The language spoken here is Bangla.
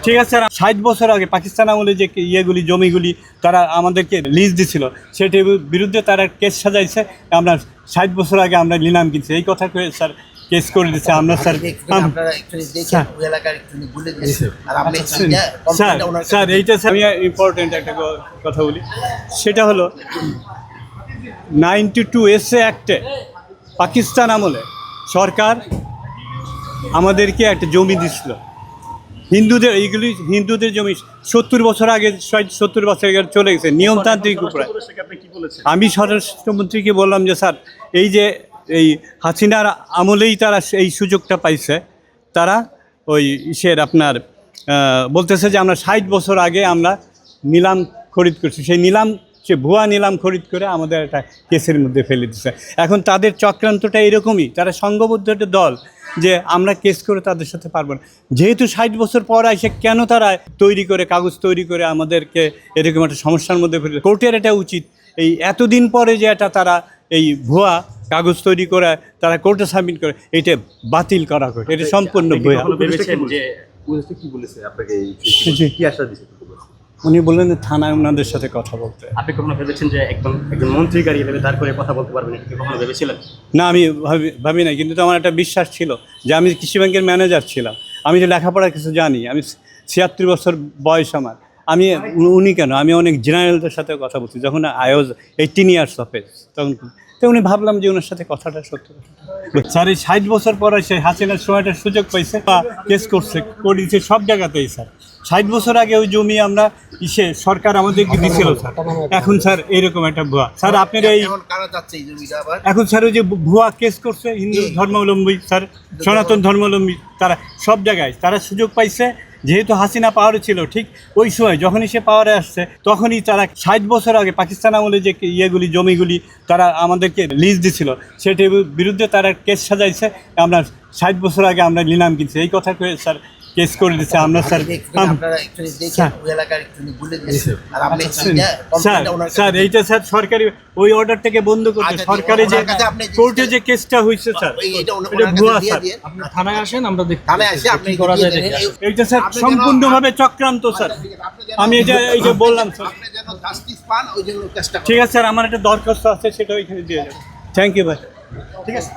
ঠিক আছে স্যার, 60 বছর আগে পাকিস্তান আমলে যে ইয়েগুলি জমিগুলি তারা আমাদেরকে লিজ দিছিল, সেটির বিরুদ্ধে তারা কেস সাজাইছে। আমরা 60 বছর আগে আমরা নিলাম কিনছি, এই কথা কয়ে স্যার কেস করে দিচ্ছে। আমরা স্যার স্যার এইটা স্যার আমি ইম্পর্টেন্ট একটা কথা বলি, সেটা হলো 92 এসএ অ্যাক্টে পাকিস্তান আমলে সরকার আমাদেরকে একটা জমি দিছিল, হিন্দুদের, এইগুলি হিন্দুদের জমি 70 বছর আগে, 70 বছর আগে চলে গেছে নিয়মতান্ত্রিক উপরে। আমি স্বরাষ্ট্রমন্ত্রীকে বললাম যে স্যার, এই যে এই হাসিনার আমলেই তারা এই সুযোগটা পাইছে, তারা ওই ইসের আপনার বলতেছে যে আমরা 60 বছর আগে আমরা নিলাম খরিদ করছি, সেই নিলাম সে ভুয়া নিলাম খরিদ করে আমাদের একটা কেসের মধ্যে ফেলে দিচ্ছে। এখন তাদের চক্রান্তটা এরকমই, তারা সংঘবদ্ধ একটা দল যে আমরা কেস করে তাদের সাথে পারবো না। যেহেতু 60 বছর পর এসে কেন তারা তৈরি করে কাগজ তৈরি করে আমাদেরকে এরকম একটা সমস্যার মধ্যে ফেলে, কোর্টের এটা উচিত এই এতদিন পরে যে এটা তারা এই ভুয়া কাগজ তৈরি করে তারা কোর্টে সাবমিট করে, এটা বাতিল করা করে, এটা সম্পূর্ণ ভুয়া। উনি বললেন থানায় ওনাদের সাথে কথা বলতে। আপনি কখনো ভেবেছেন যে একজন মন্ত্রী গাড়ি ভেবে তার করে কথা বলতে পারবেন, এটা কখনো ভেবেছিলেন? না, আমি ভাবি নাই, কিন্তু আমার একটা বিশ্বাস ছিল যে আমি কৃষি ব্যাংকের ম্যানেজার ছিলাম, আমি যে লেখাপড়া কিছু জানি, আমি 76 বছর বয়স আমার, আমি উনি কেন, আমি অনেক জেনারেলদের সাথে কথা বলছি যখন I was 18 years of age, তখন তো উনি ভাবলাম যে ওনার সাথে কথাটা সত্য কথা। স্যার এই 60 বছর পরে সেই হাসিনার সময়টা সুযোগ পাইছে বা কেস করছে, করেছে সব জায়গাতেই স্যার। 60 বছর আগে ওই জমি আমরা সরকার আমাদেরকে দিয়েছিল স্যার, এখন স্যার এইরকম একটা ভুয়া। স্যার আপনার এই এখন স্যার ওই যে ভুয়া কেস করছে হিন্দু ধর্মাবলম্বী স্যার, সনাতন ধর্মাবলম্বী, তারা সব জায়গায় তারা সুযোগ পাইছে। যেহেতু হাসিনা পাওয়ারে ছিল, ঠিক ওই সময় যখনই সে পাওয়ারে আসছে তখনই তারা 60 বছর আগে পাকিস্তান আমলে যে ইয়েগুলি জমিগুলি তারা আমাদেরকে লিজ দিছিল, সেটির বিরুদ্ধে তারা কেস সাজাইছে। আমরা 60 বছর আগে আমরা নিলাম কিনছি, এই কথা কয়ে স্যার কেস করে দিচ্ছে। আমরা স্যার স্যার এইটা স্যার সরকারি ওই অর্ডারটাকে বন্ধ করতে, সরকারি যে কোর্টে যে কেসটা হয়েছে স্যার এটা ভুয়া স্যার। থানায় আসেন, আমরা এইটা স্যার সম্পূর্ণভাবে চক্রান্ত স্যার। আমি এই যে বললাম স্যার, ঠিক আছে স্যার, আমার একটা দরখাস্ত আছে, সেটা ওইখানে দিয়ে যাবো। থ্যাংক ইউ ভাই। ঠিক আছে।